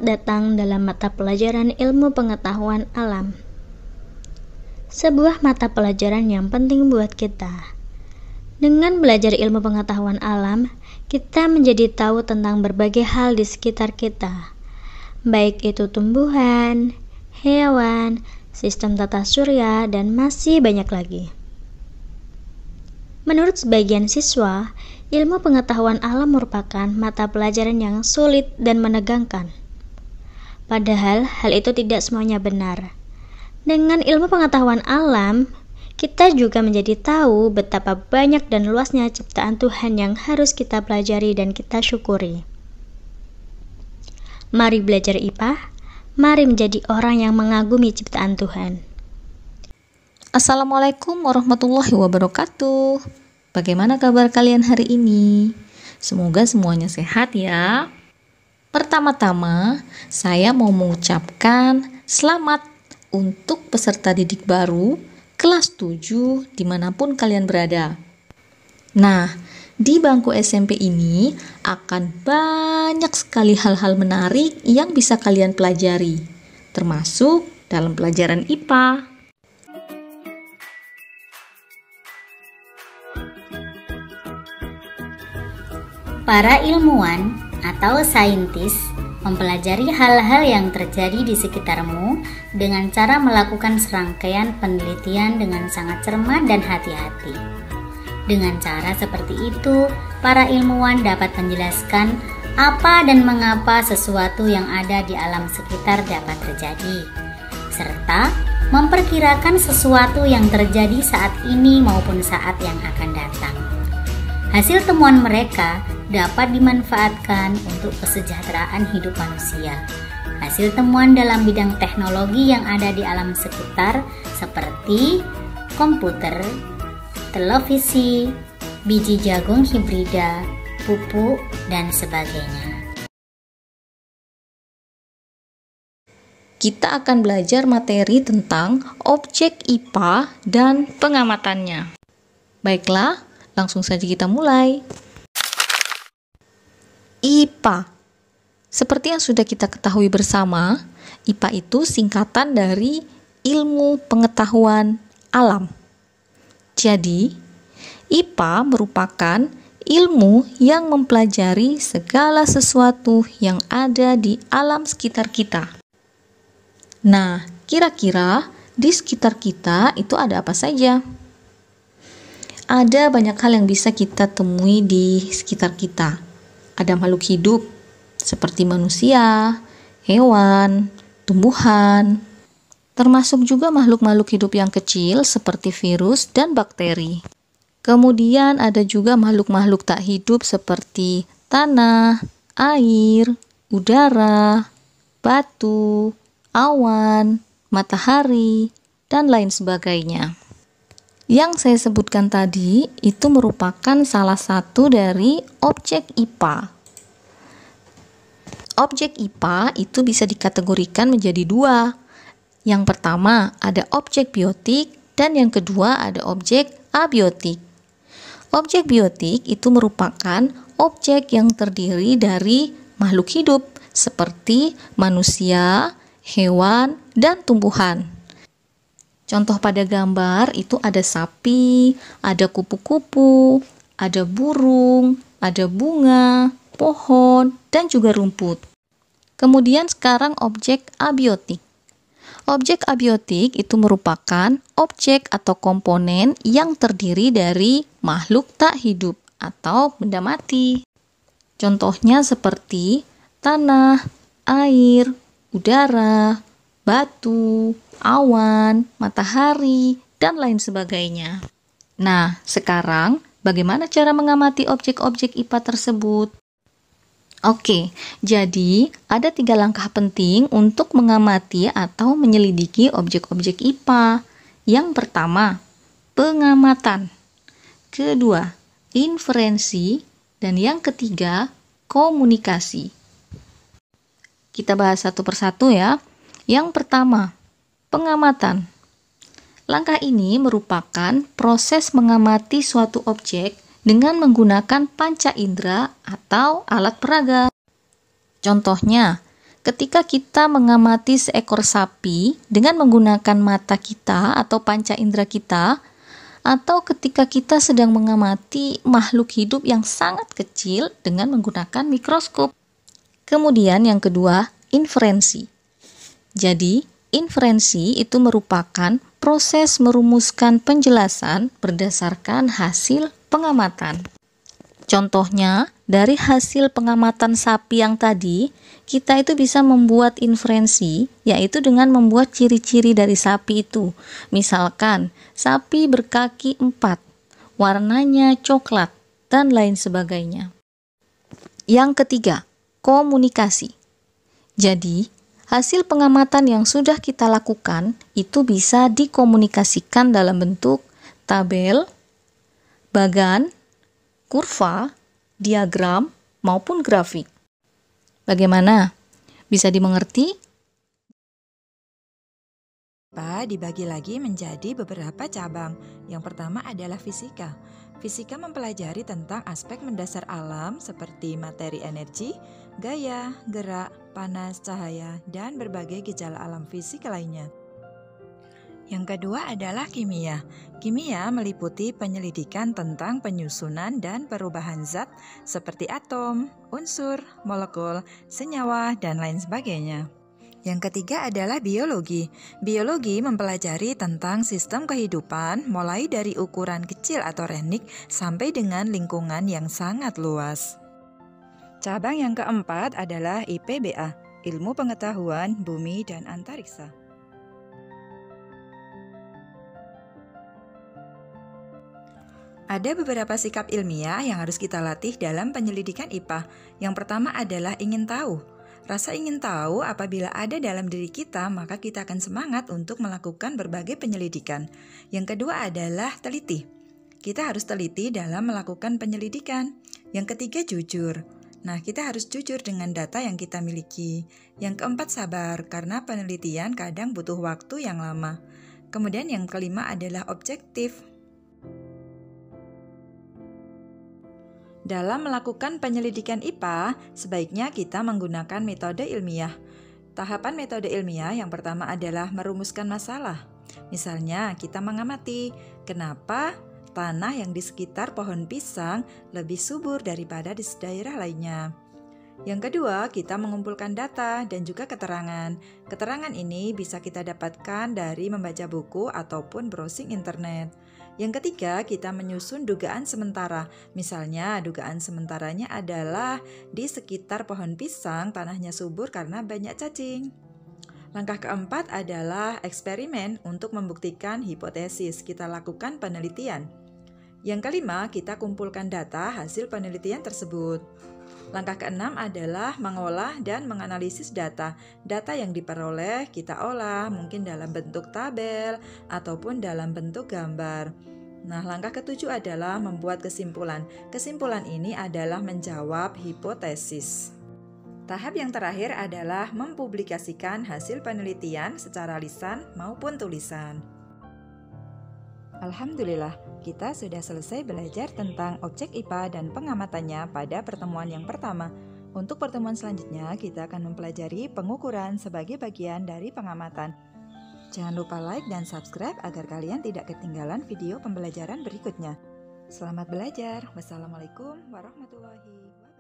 Selamat datang dalam mata pelajaran ilmu pengetahuan alam. Sebuah mata pelajaran yang penting buat kita. Dengan belajar ilmu pengetahuan alam, kita menjadi tahu tentang berbagai hal di sekitar kita. Baik itu tumbuhan, hewan, sistem tata surya, dan masih banyak lagi. Menurut sebagian siswa, ilmu pengetahuan alam merupakan mata pelajaran yang sulit dan menegangkan. Padahal hal itu tidak semuanya benar. Dengan ilmu pengetahuan alam, kita juga menjadi tahu betapa banyak dan luasnya ciptaan Tuhan yang harus kita pelajari dan kita syukuri. Mari belajar IPA, mari menjadi orang yang mengagumi ciptaan Tuhan. Assalamualaikum warahmatullahi wabarakatuh. Bagaimana kabar kalian hari ini? Semoga semuanya sehat ya. Pertama-tama, saya mau mengucapkan selamat untuk peserta didik baru kelas 7 dimanapun kalian berada. Nah, di bangku SMP ini akan banyak sekali hal-hal menarik yang bisa kalian pelajari, termasuk dalam pelajaran IPA. Para ilmuwan atau saintis mempelajari hal-hal yang terjadi di sekitarmu dengan cara melakukan serangkaian penelitian dengan sangat cermat dan hati-hati. Dengan cara seperti itu, para ilmuwan dapat menjelaskan apa dan mengapa sesuatu yang ada di alam sekitar dapat terjadi, serta memperkirakan sesuatu yang terjadi saat ini maupun saat yang akan datang. Hasil temuan mereka dapat dimanfaatkan untuk kesejahteraan hidup manusia. Hasil temuan dalam bidang teknologi yang ada di alam sekitar seperti komputer, televisi, biji jagung hibrida, pupuk, dan sebagainya. Kita akan belajar materi tentang objek IPA dan pengamatannya. Baiklah, langsung saja kita mulai. IPA. Seperti yang sudah kita ketahui bersama, IPA itu singkatan dari ilmu pengetahuan alam. Jadi, IPA merupakan ilmu yang mempelajari segala sesuatu yang ada di alam sekitar kita. Nah, kira-kira di sekitar kita itu ada apa saja? Ada banyak hal yang bisa kita temui di sekitar kita. Ada makhluk hidup seperti manusia, hewan, tumbuhan, termasuk juga makhluk-makhluk hidup yang kecil seperti virus dan bakteri. Kemudian ada juga makhluk-makhluk tak hidup seperti tanah, air, udara, batu, awan, matahari, dan lain sebagainya. Yang saya sebutkan tadi itu merupakan salah satu dari objek IPA. Objek IPA itu bisa dikategorikan menjadi dua. Yang pertama ada objek biotik dan yang kedua ada objek abiotik. Objek biotik itu merupakan objek yang terdiri dari makhluk hidup seperti manusia, hewan, dan tumbuhan. Contoh pada gambar itu ada sapi, ada kupu-kupu, ada burung, ada bunga, pohon, dan juga rumput. Kemudian sekarang objek abiotik. Objek abiotik itu merupakan objek atau komponen yang terdiri dari makhluk tak hidup atau benda mati. Contohnya seperti tanah, air, udara, batu, awan, matahari, dan lain sebagainya. Nah, sekarang bagaimana cara mengamati objek-objek IPA tersebut? Oke, jadi ada 3 langkah penting untuk mengamati atau menyelidiki objek-objek IPA. Yang pertama, pengamatan. Kedua, inferensi. Dan yang ketiga, komunikasi. Kita bahas satu persatu ya. Yang pertama, pengamatan. Langkah ini merupakan proses mengamati suatu objek dengan menggunakan panca indera atau alat peraga. Contohnya, Ketika kita mengamati seekor sapi dengan menggunakan mata kita atau panca indera kita, atau ketika kita sedang mengamati makhluk hidup yang sangat kecil dengan menggunakan mikroskop. Kemudian yang kedua, inferensi. Jadi, inferensi itu merupakan proses merumuskan penjelasan berdasarkan hasil pengamatan. Contohnya, dari hasil pengamatan sapi yang tadi, kita itu bisa membuat inferensi, yaitu dengan membuat ciri-ciri dari sapi itu. Misalkan, sapi berkaki 4, warnanya coklat, dan lain sebagainya. Yang ketiga, komunikasi. Jadi, hasil pengamatan yang sudah kita lakukan itu bisa dikomunikasikan dalam bentuk tabel, bagan, kurva, diagram, maupun grafik. Bagaimana? Bisa dimengerti? Dibagi lagi menjadi beberapa cabang. Yang pertama adalah fisika. Fisika mempelajari tentang aspek mendasar alam seperti materi energi, gaya, gerak, panas, cahaya, dan berbagai gejala alam fisik lainnya. Yang kedua adalah kimia. Kimia meliputi penyelidikan tentang penyusunan dan perubahan zat seperti atom, unsur, molekul, senyawa, dan lain sebagainya. Yang ketiga adalah biologi. Biologi mempelajari tentang sistem kehidupan mulai dari ukuran kecil atau renik sampai dengan lingkungan yang sangat luas. Cabang yang keempat adalah IPBA, Ilmu Pengetahuan Bumi dan Antariksa. Ada beberapa sikap ilmiah yang harus kita latih dalam penyelidikan IPA. Yang pertama adalah ingin tahu. Rasa ingin tahu apabila ada dalam diri kita, maka kita akan semangat untuk melakukan berbagai penyelidikan. Yang kedua adalah teliti. Kita harus teliti dalam melakukan penyelidikan. Yang ketiga jujur. Nah, kita harus jujur dengan data yang kita miliki. Yang keempat sabar, karena penelitian kadang butuh waktu yang lama. Kemudian yang kelima adalah objektif. Dalam melakukan penyelidikan IPA, sebaiknya kita menggunakan metode ilmiah. Tahapan metode ilmiah yang pertama adalah merumuskan masalah. Misalnya, kita mengamati kenapa tanah yang di sekitar pohon pisang lebih subur daripada di daerah lainnya. Yang kedua, kita mengumpulkan data dan juga keterangan. Keterangan ini bisa kita dapatkan dari membaca buku ataupun browsing internet. Yang ketiga, kita menyusun dugaan sementara. Misalnya, dugaan sementaranya adalah di sekitar pohon pisang tanahnya subur karena banyak cacing. Langkah keempat adalah eksperimen untuk membuktikan hipotesis. Kita lakukan penelitian. Yang kelima, kita kumpulkan data hasil penelitian tersebut. Langkah keenam adalah mengolah dan menganalisis data. Data yang diperoleh kita olah mungkin dalam bentuk tabel ataupun dalam bentuk gambar. Nah, langkah ketujuh adalah membuat kesimpulan. Kesimpulan ini adalah menjawab hipotesis. Tahap yang terakhir adalah mempublikasikan hasil penelitian secara lisan maupun tulisan. Alhamdulillah, kita sudah selesai belajar tentang objek IPA dan pengamatannya pada pertemuan yang pertama. Untuk pertemuan selanjutnya, kita akan mempelajari pengukuran sebagai bagian dari pengamatan. Jangan lupa like dan subscribe agar kalian tidak ketinggalan video pembelajaran berikutnya. Selamat belajar. Wassalamualaikum warahmatullahi wabarakatuh.